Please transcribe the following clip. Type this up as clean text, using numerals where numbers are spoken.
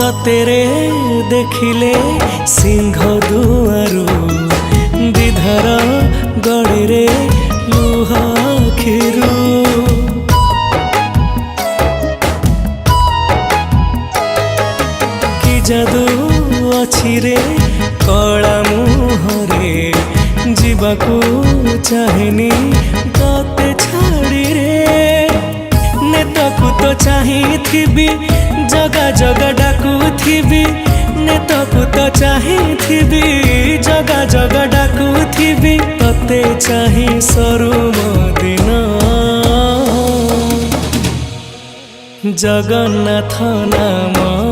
ततेरे देखिले सिंह दुआरू विधर गड़े रे लुह खिरू कि जादू अछि रे कला मुहरे जीवाकू चाहेनी तते छाड़ी रे नेतकू तो चाहिथिबी जगा जगा डाकुथिबी नेतकू तो चाहिथिबी जगा जगा डाकुथिबी तते चाहि सरू दिन जगन्नाथ नाम